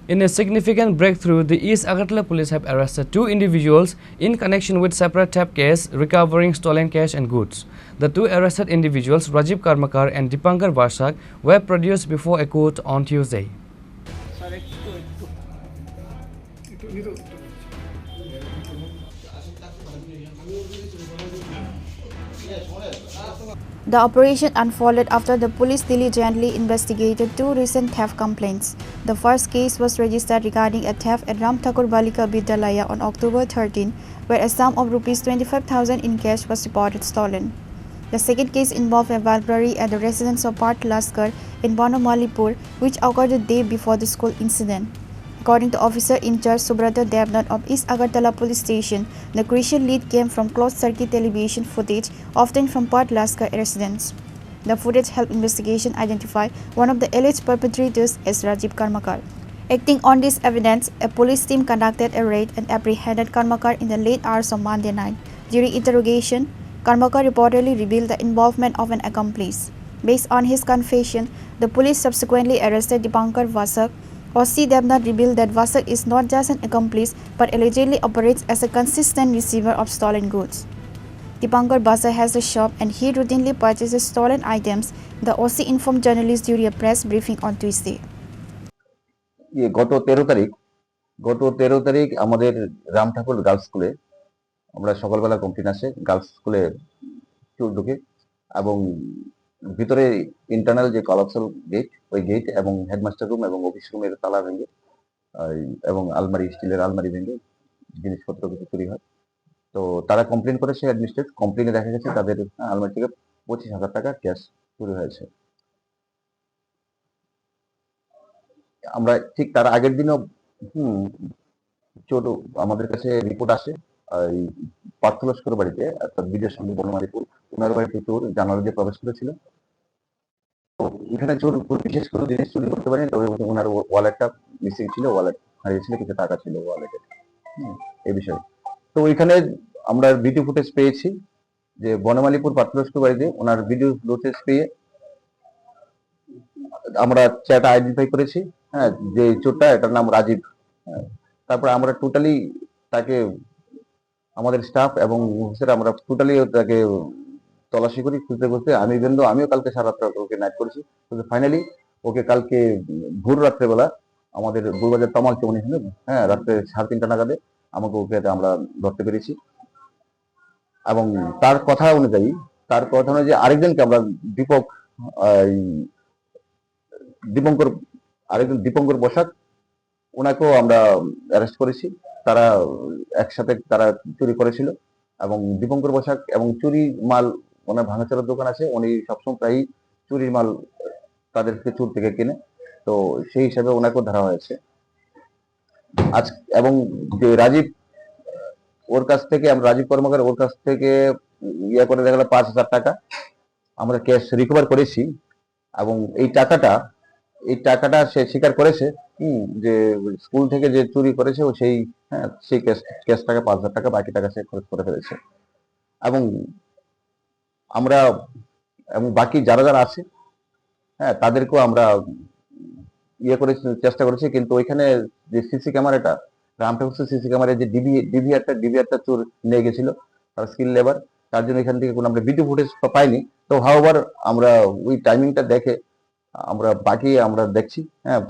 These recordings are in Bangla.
In a significant breakthrough, the East Agartala police have arrested 2 individuals in connection with separate theft case recovering stolen cash and goods. The 2 arrested individuals, Rajib Karmakar and Depankar Basak, were produced before a court on Tuesday. The operation unfolded after the police diligently investigated 2 recent theft complaints. The first case was registered regarding a theft at Ram Thakur Balika Vidyalaya on October 13, where a sum of Rs 25,000 in cash was reported stolen. The second case involved a burglary at the residence of Part Laskar in Bonomalipur, which occurred the day before the school incident. According to Officer in charge Subrata Devnath of East Agartala Police Station, the crucial lead came from closed-circuit television footage obtained from Part Laskar residence. The footage helped investigation identify one of the alleged perpetrators as Rajib Karmakar. Acting on this evidence, a police team conducted a raid and apprehended Karmakar in the late hours of Monday night. During interrogation, Karmakar reportedly revealed the involvement of an accomplice. Based on his confession, the police subsequently arrested Depankar Basak. OC Devnath revealed that Basak is not just an accomplice but allegedly operates as a consistent receiver of stolen goods. Depankar Basak has a shop and he routinely purchases stolen items, the OC informed journalists during a press briefing on Tuesday. গত 13 তারিখ আমাদের রাম ঠাকুর গার্লস স্কুলে আমরা সকালবেলা কমপ্লেন আসে গার্লস স্কুলে চোর ঢুকে এবং ভিতরে ইন্টারনাল যে কলাপসাল গেট ওই গেট এবং হেডমাস্টার রুম এবং অফিস রুমের তালা ভেঙে এবং আলমারি স্টিলের আলমারি ভেঙে জিনিসপত্র কিছু চুরি হয়। তো তারা কমপ্লেন করেছে অ্যাডমিনিস্ট্রেট কমপ্লেনে দেখা গেছে তাদের আলমারি থেকে 25,000 টাকা ক্যাশ চুরি হয়েছে। আমরা ঠিক তার আগের দিনও চোর আমাদের কাছে রিপোর্ট আসে এই পার্থলস্কর বাড়িতে অর্থাৎ বিজয় সঙ্গে বনমালীপুর ওনার বাড়িতে চোর জানালা দিয়ে প্রবেশ করেছিল। তো এখানে চোর বিশেষ কোনো জিনিস চুরি করতে পারেনি, তবে ওনার ওয়ালেটটা মিসিং ছিল, ওয়ালেট হারিয়েছিল, কিছু টাকা ছিল ওয়ালেটে এই বিষয়ে। তো ওইখানে আমরা ভিডিও ফুটেজ পেয়েছি যে বনমালীপুর পার্থলস্কর বাড়িতে ওনার ভিডিও ফুটেজ পেয়ে আমরা চ্যাটা আইডেন্টিফাই করেছি, হ্যাঁ, যে চোরটা এটার নাম রাজীব। তারপরে আমরা টোটালি তাকে আমাদের স্টাফ এবং অফিসার আমরা টোটালি তাকে তল্লাশি করি খুঁজতে খুঁজতে আমিও কালকে সারা রাত্রে ওকে নাইট করেছি, কিন্তু ফাইনালি ওকে কালকে ভোর রাত্রেবেলা আমাদের গোলবাজার তামাল চৌনি হলে রাত্রে 3:30 নাগাদে আমাকে ওকে আমরা ধরতে পেরেছি। এবং তার কথা অনুযায়ী আরেকজনকে আমরা দীপঙ্কর বসাক ওনাকেও আমরা অ্যারেস্ট করেছি। তারা একসাথে চুরি করেছিল এবং দীপঙ্কর বসাক এবং চুরি মাল ওনার ভাঙাচোরার দোকান আছে, উনি সবসময় প্রায় চুরির মাল তাদেরকে চোর থেকে কিনে, তো সেই হিসাবে ওনাকেও ধরা হয়েছে আজ। এবং যে রাজীব কর্মকার ওর কাছ থেকে করে দেখা গেল 5,000 টাকা আমরা ক্যাশ রিকভার করেছি এবং এই টাকাটা সে স্বীকার করেছে যে স্কুল থেকে যে চুরি করেছে ও সেই ক্যাশ টাকা 5,000 টাকা বাকি টাকা সে খরচ করে ফেলেছে। এবং আমরা বাকি যারা আছে তাদেরকেও আমরা চেষ্টা করেছি, কিন্তু ওইখানে যে সিসি ক্যামেরাটা রামঠাকুর সিসি ক্যামেরায় যে ডিভিআরটা চোর নিয়ে গেছিল তার স্কিল লেবার, তার জন্য এখান থেকে কোনো আমরা ভিডিও ফুটেজ পাইনি। তো হাওয়ার আমরা ওই টাইমিংটা দেখে আমরা দেখছি,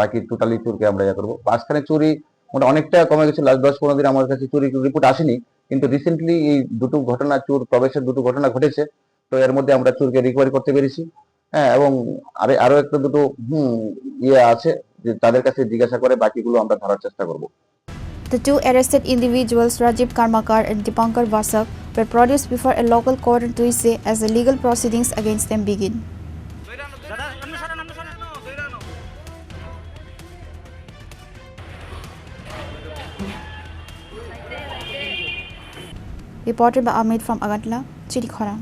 বাকি টোটালি চোরকে আমরা করবো। মাঝখানে চুরি অনেকটা কমে গেছে, লাস্ট 10-15 দিন আমার কাছে চুরি রিপোর্ট আসেনি, কিন্তু রিসেন্টলি এই দুটো ঘটনা চোর প্রবেশের দুটো ঘটনা ঘটেছে, তো এর মধ্যে আমরা চোরকে রিকভারি করতে পেরেছি। এবং আরো একটা দুটো আছে যে তাদের কাছে জিজ্ঞাসা করে বাকিগুলো আমরা ধরার চেষ্টা করব। The 2 arrested individuals, Rajib Karmakar and Depankar Basak, were produced before a local court on Tuesday as the legal proceedings against them begin. Reported by Amit from Agartala, Chini, Khorang.